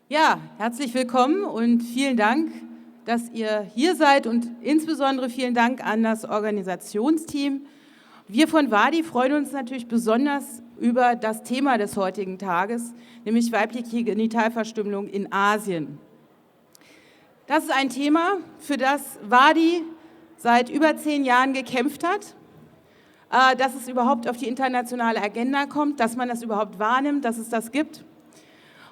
Ja, herzlich willkommen und vielen Dank, dass ihr hier seid und insbesondere vielen Dank an das Organisationsteam. Wir von Verdi freuen uns natürlich besonders über das Thema des heutigen Tages, nämlich weibliche Genitalverstümmelung in Asien. Das ist ein Thema, für das Verdi seit über 10 Jahren gekämpft hat, dass es überhaupt auf die internationale Agenda kommt, dass man das überhaupt wahrnimmt, dass es das gibt.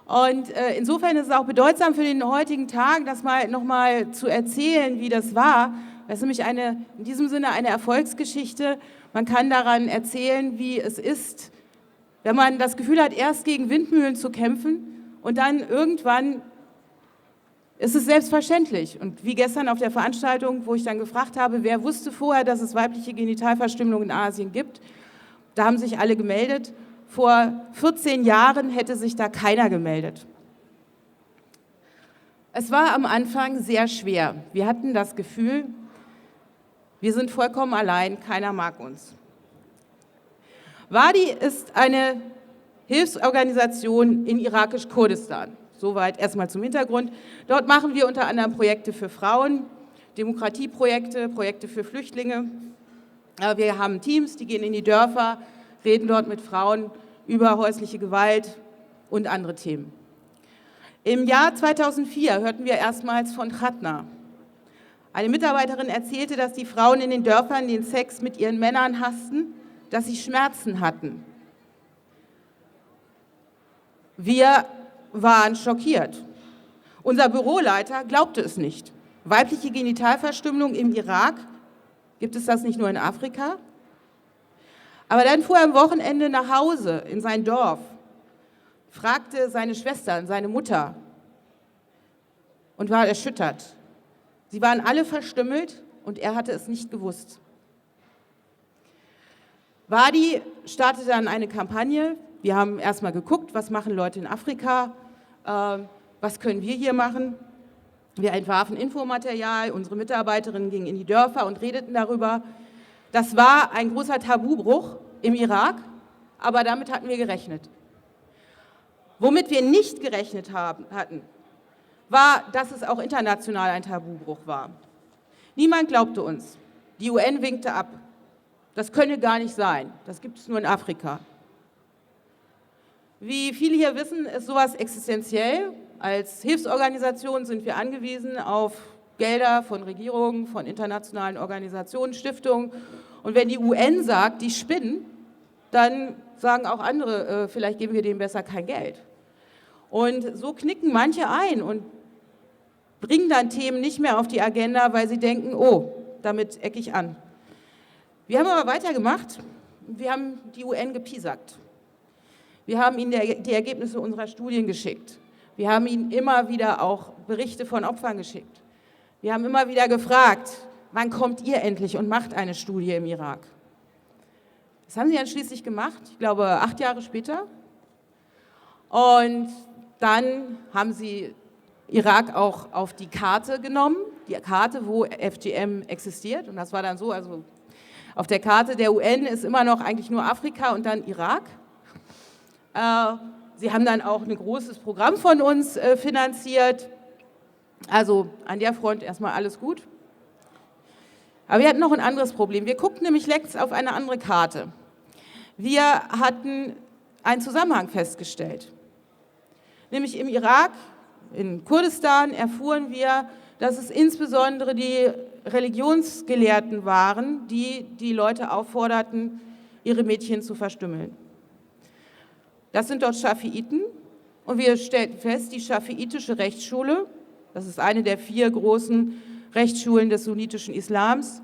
Und insofern ist es auch bedeutsam für den heutigen Tag, das mal nochmal zu erzählen, wie das war. Das ist nämlich in diesem Sinne eine Erfolgsgeschichte. Man kann daran erzählen, wie es ist, wenn man das Gefühl hat, erst gegen Windmühlen zu kämpfen und dann irgendwann ist es selbstverständlich. Und wie gestern auf der Veranstaltung, wo ich dann gefragt habe, wer wusste vorher, dass es weibliche Genitalverstümmelung in Asien gibt, da haben sich alle gemeldet. Vor 14 Jahren hätte sich da keiner gemeldet. Es war am Anfang sehr schwer. Wir hatten das Gefühl, wir sind vollkommen allein, keiner mag uns. Verdi ist eine Hilfsorganisation in irakisch-Kurdistan. Soweit erstmal zum Hintergrund. Dort machen wir unter anderem Projekte für Frauen, Demokratieprojekte, Projekte für Flüchtlinge. Wir haben Teams, die gehen in die Dörfer, reden dort mit Frauen über häusliche Gewalt und andere Themen. Im Jahr 2004 hörten wir erstmals von Khatna. Eine Mitarbeiterin erzählte, dass die Frauen in den Dörfern den Sex mit ihren Männern hassten, dass sie Schmerzen hatten. Wir waren schockiert. Unser Büroleiter glaubte es nicht. Weibliche Genitalverstümmelung im Irak, gibt es das nicht nur in Afrika? Aber dann fuhr er am Wochenende nach Hause in sein Dorf, fragte seine Schwestern, seine Mutter und war erschüttert. Sie waren alle verstümmelt und er hatte es nicht gewusst. Verdi startete dann eine Kampagne. Wir haben erstmal geguckt, was machen Leute in Afrika, was können wir hier machen. Wir entwarfen Infomaterial, unsere Mitarbeiterinnen gingen in die Dörfer und redeten darüber. Das war ein großer Tabubruch im Irak, aber damit hatten wir gerechnet. Womit wir nicht gerechnet hatten, war, dass es auch international ein Tabubruch war. Niemand glaubte uns. Die UN winkte ab. Das könne gar nicht sein. Das gibt es nur in Afrika. Wie viele hier wissen, ist sowas existenziell. Als Hilfsorganisation sind wir angewiesen auf Gelder von Regierungen, von internationalen Organisationen, Stiftungen. Und wenn die UN sagt, die spinnen, dann sagen auch andere, vielleicht geben wir denen besser kein Geld. Und so knicken manche ein und bringen dann Themen nicht mehr auf die Agenda, weil sie denken, oh, damit ecke ich an. Wir haben aber weitergemacht. Wir haben die UN gepiesackt. Wir haben ihnen die Ergebnisse unserer Studien geschickt. Wir haben ihnen immer wieder auch Berichte von Opfern geschickt. Wir haben immer wieder gefragt, wann kommt ihr endlich und macht eine Studie im Irak? Das haben sie dann schließlich gemacht, ich glaube 8 Jahre später. Und dann haben sie Irak auch auf die Karte genommen, die Karte, wo FGM existiert. Und das war dann so, also auf der Karte der UN ist immer noch eigentlich nur Afrika und dann Irak. Sie haben dann auch ein großes Programm von uns finanziert. Also an der Front erstmal alles gut. Aber wir hatten noch ein anderes Problem. Wir guckten nämlich längst auf eine andere Karte. Wir hatten einen Zusammenhang festgestellt. Nämlich im Irak, in Kurdistan, erfuhren wir, dass es insbesondere die Religionsgelehrten waren, die die Leute aufforderten, ihre Mädchen zu verstümmeln. Das sind dort Schafiiten und wir stellten fest, die schafiitische Rechtsschule, das ist eine der 4 großen Rechtsschulen des sunnitischen Islams,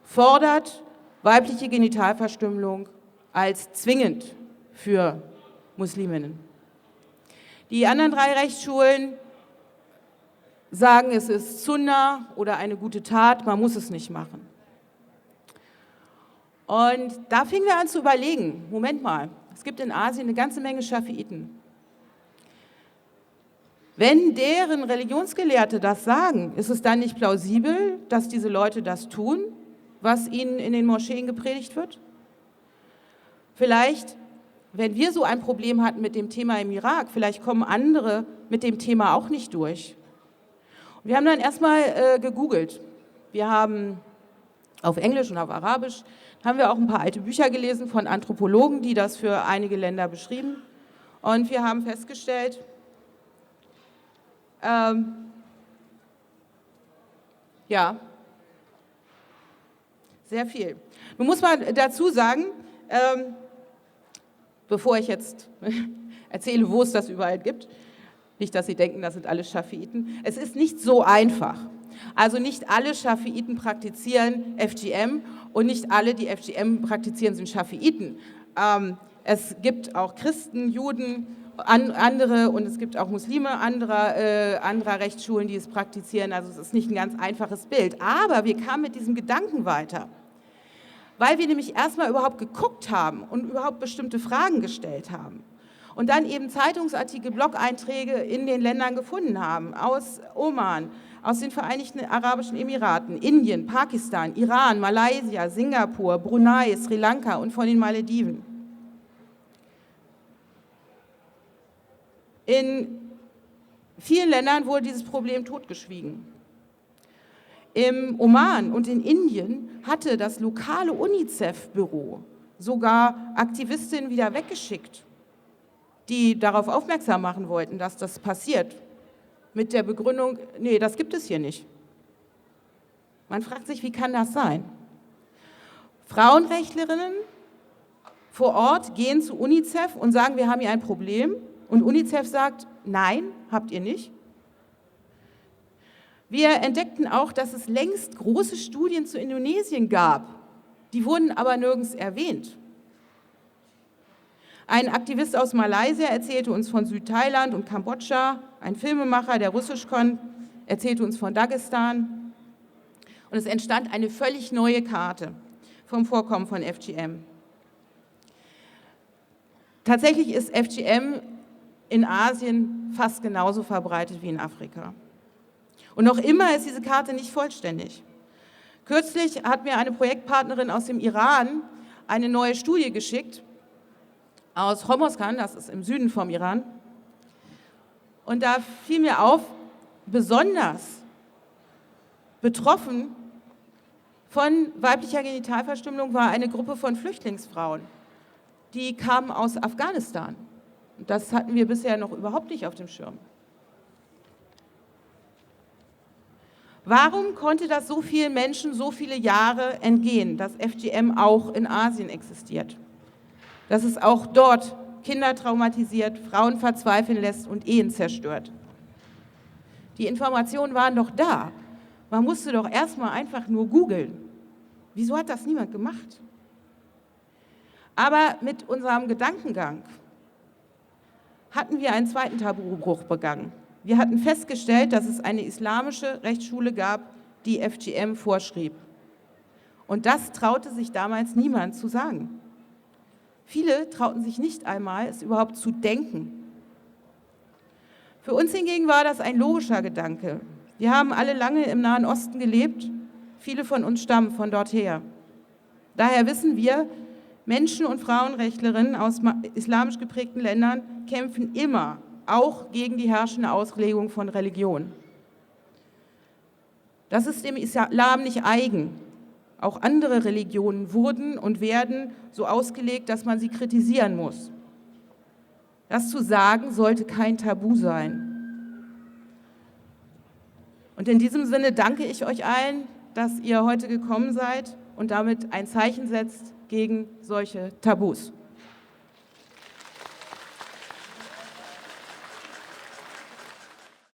fordert weibliche Genitalverstümmelung als zwingend für Musliminnen. Die anderen 3 Rechtsschulen sagen, es ist Sunna oder eine gute Tat, man muss es nicht machen. Und da fingen wir an zu überlegen, Moment mal, es gibt in Asien eine ganze Menge Schafiiten. Wenn deren Religionsgelehrte das sagen, ist es dann nicht plausibel, dass diese Leute das tun, was ihnen in den Moscheen gepredigt wird? Vielleicht wenn wir so ein Problem hatten mit dem Thema im Irak, vielleicht kommen andere mit dem Thema auch nicht durch. Und wir haben dann erstmal gegoogelt. Wir haben auf Englisch und auf Arabisch, haben wir auch ein paar alte Bücher gelesen von Anthropologen, die das für einige Länder beschrieben. Und wir haben festgestellt, ja, sehr viel. Nun muss man dazu sagen, bevor ich jetzt erzähle, wo es das überall gibt, nicht, dass Sie denken, das sind alles Schafiiten, es ist nicht so einfach. Also nicht alle Schafiiten praktizieren FGM und nicht alle, die FGM praktizieren, sind Schafiiten. Es gibt auch Christen, Juden, andere und es gibt auch Muslime anderer Rechtsschulen, die es praktizieren. Also es ist nicht ein ganz einfaches Bild. Aber wir kamen mit diesem Gedanken weiter, weil wir nämlich erstmal überhaupt geguckt haben und überhaupt bestimmte Fragen gestellt haben. Und dann eben Zeitungsartikel, Blog-Einträge in den Ländern gefunden haben, aus Oman, aus den Vereinigten Arabischen Emiraten, Indien, Pakistan, Iran, Malaysia, Singapur, Brunei, Sri Lanka und von den Malediven. In vielen Ländern wurde dieses Problem totgeschwiegen. Im Oman und in Indien hatte das lokale UNICEF-Büro sogar Aktivistinnen wieder weggeschickt, die darauf aufmerksam machen wollten, dass das passiert, mit der Begründung, nee, das gibt es hier nicht. Man fragt sich, wie kann das sein? Frauenrechtlerinnen vor Ort gehen zu UNICEF und sagen, wir haben hier ein Problem. Und UNICEF sagt, nein, habt ihr nicht. Wir entdeckten auch, dass es längst große Studien zu Indonesien gab. Die wurden aber nirgends erwähnt. Ein Aktivist aus Malaysia erzählte uns von Südthailand und Kambodscha. Ein Filmemacher, der Russisch konnte, erzählte uns von Dagestan. Und es entstand eine völlig neue Karte vom Vorkommen von FGM. Tatsächlich ist FGM in Asien fast genauso verbreitet wie in Afrika. Und noch immer ist diese Karte nicht vollständig. Kürzlich hat mir eine Projektpartnerin aus dem Iran eine neue Studie geschickt, aus Hormozgan, das ist im Süden vom Iran. Und da fiel mir auf, besonders betroffen von weiblicher Genitalverstümmelung war eine Gruppe von Flüchtlingsfrauen, die kamen aus Afghanistan. Das hatten wir bisher noch überhaupt nicht auf dem Schirm. Warum konnte das so vielen Menschen so viele Jahre entgehen, dass FGM auch in Asien existiert? Dass es auch dort Kinder traumatisiert, Frauen verzweifeln lässt und Ehen zerstört. Die Informationen waren doch da. Man musste doch erstmal einfach nur googeln. Wieso hat das niemand gemacht? Aber mit unserem Gedankengang hatten wir einen zweiten Tabubruch begangen. Wir hatten festgestellt, dass es eine islamische Rechtsschule gab, die FGM vorschrieb. Und das traute sich damals niemand zu sagen. Viele trauten sich nicht einmal, es überhaupt zu denken. Für uns hingegen war das ein logischer Gedanke. Wir haben alle lange im Nahen Osten gelebt, viele von uns stammen von dort her. Daher wissen wir, Menschen- und Frauenrechtlerinnen aus islamisch geprägten Ländern kämpfen immer, auch gegen die herrschende Auslegung von Religion. Das ist dem Islam nicht eigen. Auch andere Religionen wurden und werden so ausgelegt, dass man sie kritisieren muss. Das zu sagen, sollte kein Tabu sein. Und in diesem Sinne danke ich euch allen, dass ihr heute gekommen seid und damit ein Zeichen setzt gegen solche Tabus.